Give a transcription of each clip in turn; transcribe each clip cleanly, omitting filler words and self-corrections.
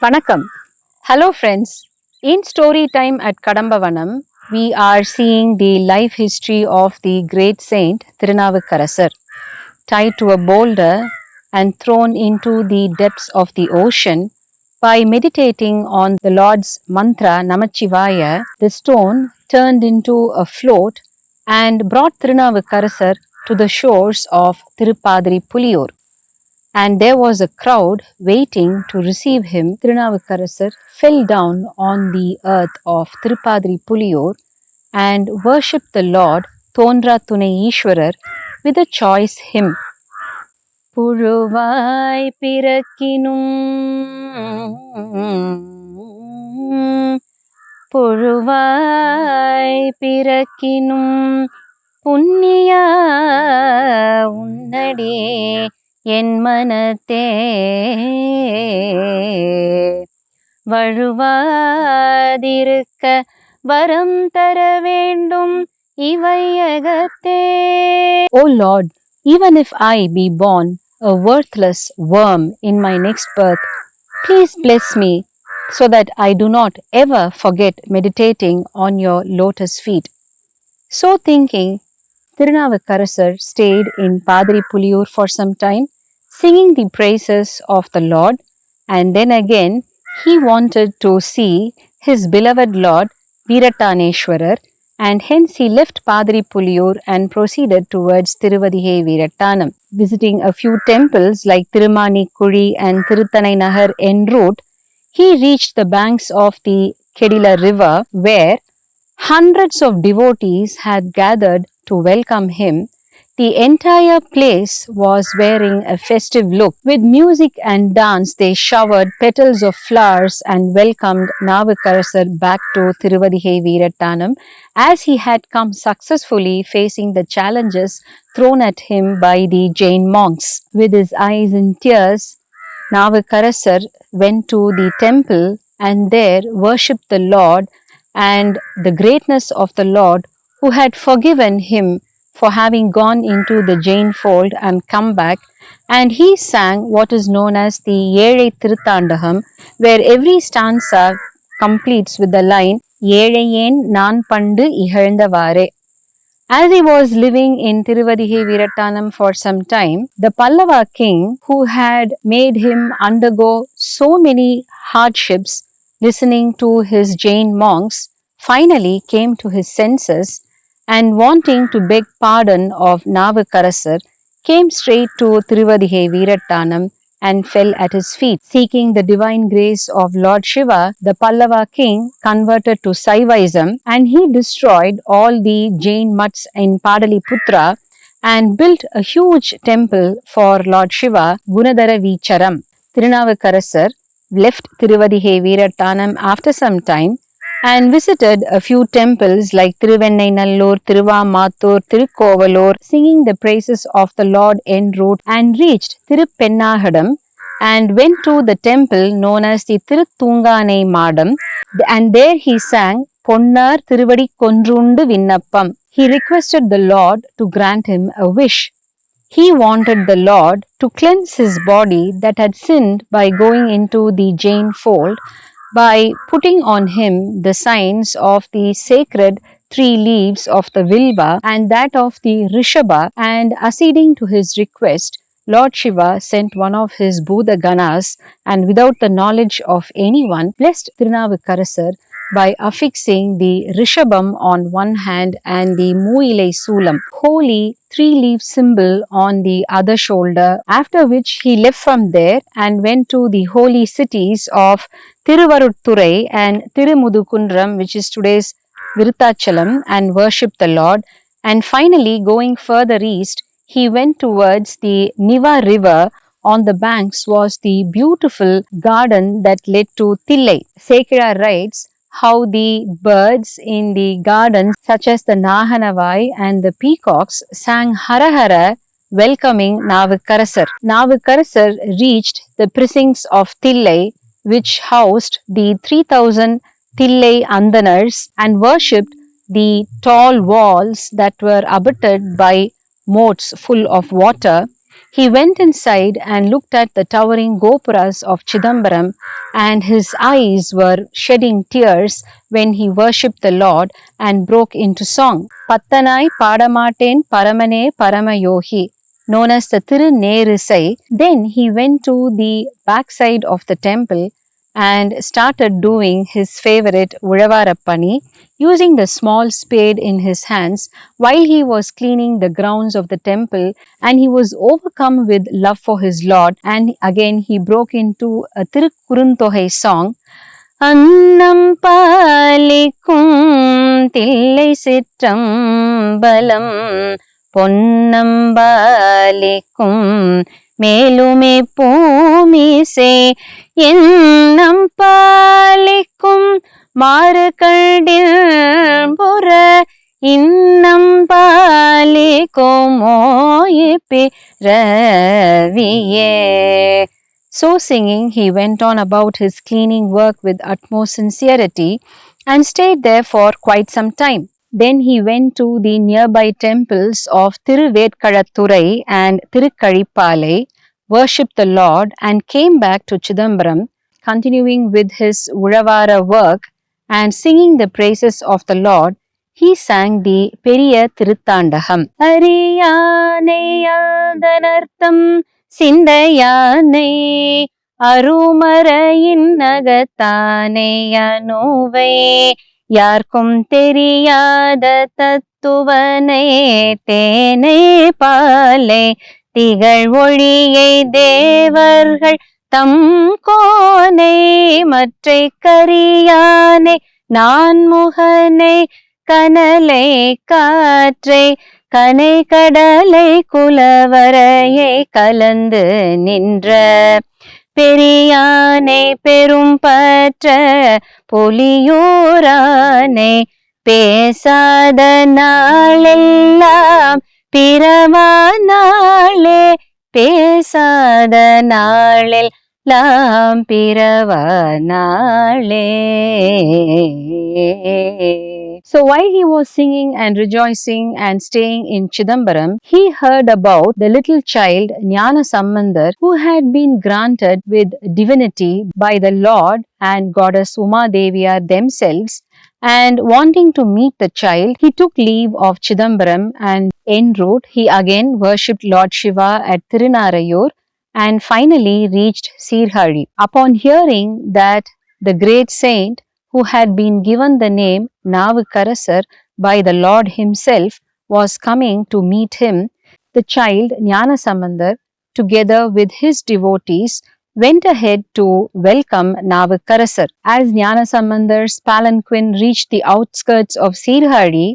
Vanakkam. Hello friends. In story time at Kadambavanam, we are seeing the life history of the great saint Thirunavukarasar, tied to a boulder and thrown into the depths of the ocean. By meditating on the Lord's mantra Namachivaya, the stone turned into a float and brought Thirunavukarasar to the shores of Tirupadri Puliyur, and there was a crowd waiting to receive him. Thirunavukarasar fell down on the earth of Tirupadri Puliyur and worshipped the Lord Thondra Thunai Ishwarar with a choice hymn. புழுவாய் பிறக்கினும் புழுவாய் பிறக்கினும் புண்ணியா உன்னடி என் மனத்தே வழுவாதிருக்க வரம் தர வேண்டும் இவையகத்தே. O Lord, even if I be born a worthless worm in my next birth, please bless me so that I do not ever forget meditating on your lotus feet. So thinking, Thirunavukarasar stayed in Padri Puliyur for some time, singing the praises of the Lord, and then again he wanted to see his beloved Lord Veerataneshwarar, and hence he left Padri Puliyur and proceeded towards Tiruvadigai Veerattanam. Visiting a few temples like Tirumani Kuri and Tiruthanai Nahar en route, he reached the banks of the Kedila river, where hundreds of devotees had gathered to welcome him. The entire place was wearing a festive look. With music and dance, they showered petals of flowers and welcomed Navukarasar back to Tiruvadigai Veerattanam, as he had come successfully facing the challenges thrown at him by the Jain monks. With his eyes in tears, Navukarasar went to the temple and there worshipped the Lord and the greatness of the Lord, who had forgiven him for having gone into the Jain fold and come back. And he sang what is known as the Yezhai Tiruthandagam, where every stanza completes with the line Yezhayen Naan Pandu Ihalndavare. As he was living in Tiruvadigai Veerattanam for some time, the Pallava king, who had made him undergo so many hardships listening to his Jain monks, finally came to his senses and, wanting to beg pardon of Navukarasar, came straight to Tiruvadigai Veerattanam and fell at his feet. Seeking the divine grace of Lord Shiva, the Pallava king converted to Saivaism, and he destroyed all the Jain mutts in Padaliputra and built a huge temple for Lord Shiva, Gunadhara Vicharam. Thirunavukarasar left Tiruvadigai Veerattanam after some time and visited a few temples like Thiruvennainallur, Thiruvamattur, Thirukovalur, singing the praises of the Lord en route, and reached Thirupennagadam and went to the temple known as the Thiruthunganai Madam, and there he sang Ponnar Thiruvadi Konrundu Vinnappam. He requested the Lord to grant him a wish. He wanted the Lord to cleanse his body that had sinned by going into the Jain fold, by putting on him the signs of the sacred 3 leaves of the Vilva and that of the Rishabha, and acceding to his request, Lord Shiva sent one of his Bhuda Ganas and, without the knowledge of anyone, blessed Thirunavukarasar by affixing the Rishabham on one hand and the Muilai Sulam, holy 3-leaf symbol, on the other shoulder, after which he left from there and went to the holy cities of Thiruvarutturai and Thirumudukundram, which is today's Viruthachalam, and worshipped the Lord. And finally, going further east, he went towards the Niva river. On the banks was the beautiful garden that led to Thillai. Sekira writes how the birds in the garden, such as the Nahanavai and the peacocks, sang Hara Hara, welcoming Navukarasar. Navukarasar reached the precincts of Thillai, which housed the 3000 Thillai Andanars, and worshipped the tall walls that were abutted by moats full of water. He went inside and looked at the towering gopuras of Chidambaram, and his eyes were shedding tears when he worshipped the Lord and broke into song. Pattanai Padamaten Paramane Paramayohi, known as the Tirunerisai. Then he went to the backside of the temple and started doing his favorite Uravarappani, using the small spade in his hands while he was cleaning the grounds of the temple, and he was overcome with love for his Lord, and again he broke into a Tirukkuruntohai song. அன்னம் பாலிக்கும் தில்லை சிற்றம்பலம் பொன்னம்பாலிக்கும் மேலுமே பூமிசே எண்ணம் பாலிக்கும் மாறுகடில் புற இன்னம் பாலிக்குமோ இப்பிறவியே. So singing, he went on about his cleaning work with utmost sincerity and stayed there for quite some time. Then he went to the nearby temples of Thiruvedkalathurai and Thirukkazhippalai, worshipped the Lord, and came back to Chidambaram, continuing with his Uravara work and singing the praises of the Lord. He sang the Periya Tiruthandagam. Ariyaneyaldanartham சிந்தையானை அருமறையின் நகத்தானை அணுவை யாருக்கும் தெரியாத தத்துவனை தேனை பாலை திகழ் ஒளியை தேவர்கள் தம் கோனை மற்றை கரியானை நான்முகனை கனலை காற்றை கனை கடலை குலவரையை கலந்து நின்ற பெரியானை பெரும் பற்ற பொலியூரானை பேசாத நாளெல்லாம் பிறவா நாளே பேசாத நாளெல்லாம் பிறவா நாளே. So while he was singing and rejoicing and staying in Chidambaram, he heard about the little child Jnana Sambandar, who had been granted with divinity by the Lord and Goddess Uma Deviya themselves. And wanting to meet the child, he took leave of Chidambaram, and en route he again worshipped Lord Shiva at Tirunarayur and finally reached Sirhari. Upon hearing that the great saint, who had been given the name Navukarasar by the Lord himself, was coming to meet him, the child Jnana Sambandar, together with his devotees, went ahead to welcome Navukarasar. As Jnana Sambandar's palanquin reached the outskirts of Sirhari,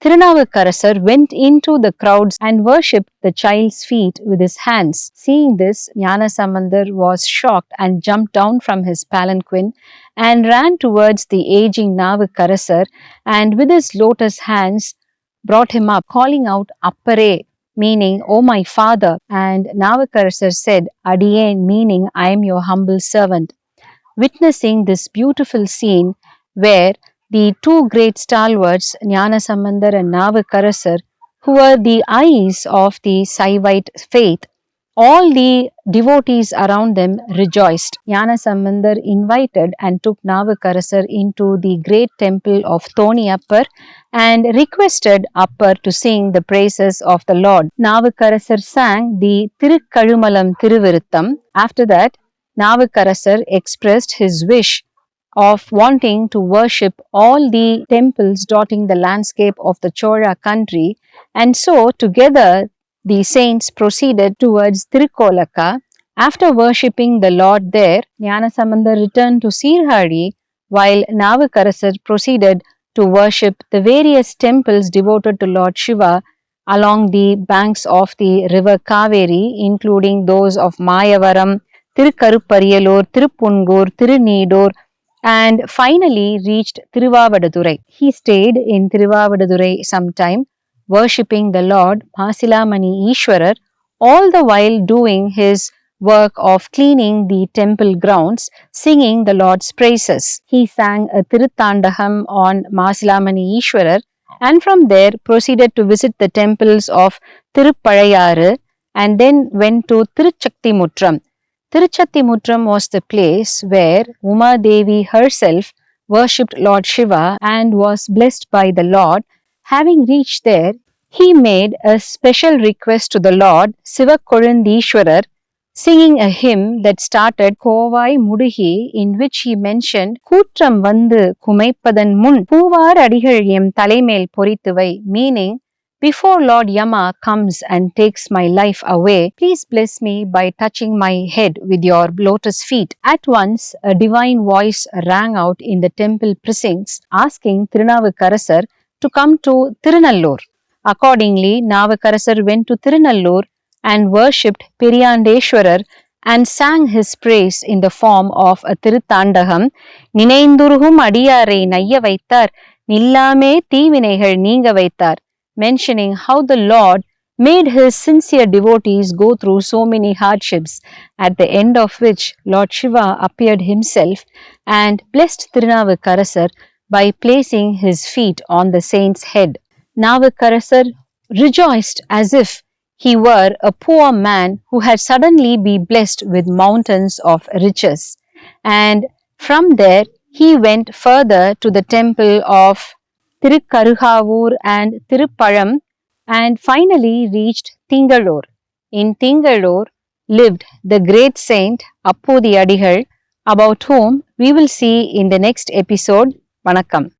Thirunavukarasar went into the crowds and worshipped the child's feet with his hands. Seeing this, Jnana Sambandar was shocked and jumped down from his palanquin and ran towards the aging Navukarasar, and with his lotus hands brought him up, calling out Appare, meaning, "Oh my father." And Navukarasar said, "Adiyen," meaning, "I am your humble servant." Witnessing this beautiful scene where the two great stalwarts, Jnana Sambandar and Navukarasar, who were the eyes of the Saivite faith, all the devotees around them rejoiced. Jnana Sambandar invited and took Navukarasar into the great temple of Thoniyappar and requested Appar to sing the praises of the Lord. Navukarasar sang the Tirukkalumalam Tiruviruttam. After that, Navukarasar expressed his wish of wanting to worship all the temples dotting the landscape of the Chola country, and so together the saints proceeded towards Tirukolaka. After worshipping the Lord there, Jnana Sambandar returned to Sirhari, while Navukarasar proceeded to worship the various temples devoted to Lord Shiva along the banks of the river Kaveri, including those of Mayavaram, Tirukkaruppariyalur, Tiruppungur, Tiruneedur, and finally reached Tiruvavadurai. He stayed in Tiruvavadurai some time, worshipping the Lord Masilamani Ishwarar, all the while doing his work of cleaning the temple grounds, singing the Lord's praises. He sang a Tiruthandagam on Masilamani Ishwarar, and from there proceeded to visit the temples of Tiruppalayaru and then went to Tiruchaktimutram. Tiruchaktimutram was the place where Uma Devi herself worshipped Lord Shiva and was blessed by the Lord. Having reached there, he made a special request to the Lord Sivakorundishwarar, singing a hymn that started Kovai Mudugi, in which he mentioned Kutram Vandu Kumaipadan Mun Puvar Adigal Em Talaimel Porithuvai, meaning before Lord Yama comes and takes my life away, please bless me by touching my head with your lotus feet. At once, a divine voice rang out in the temple precincts asking Tirunavukarasar to come to Tirunallur. Accordingly, Navukarasar went to Tirunallur and worshipped Periyandeshwarar and sang his praise in the form of a Tiruthandagam. Ninaindurhum Adiyare Nayya Vaittar, Nillame Teevinaigal Neenga Vaittar, mentioning how the Lord made his sincere devotees go through so many hardships, at the end of which Lord Shiva appeared himself and blessed Tirunavukarasar by placing his feet on the saint's head. Navukarasar rejoiced as if he were a poor man who had suddenly been blessed with mountains of riches. And from there, he went further to the temple of Tirukkaruhavur and Tiruppalam and finally reached Tingalur. In Tingalur lived the great saint Appudi Adigal, about whom we will see in the next episode. Vanakkam.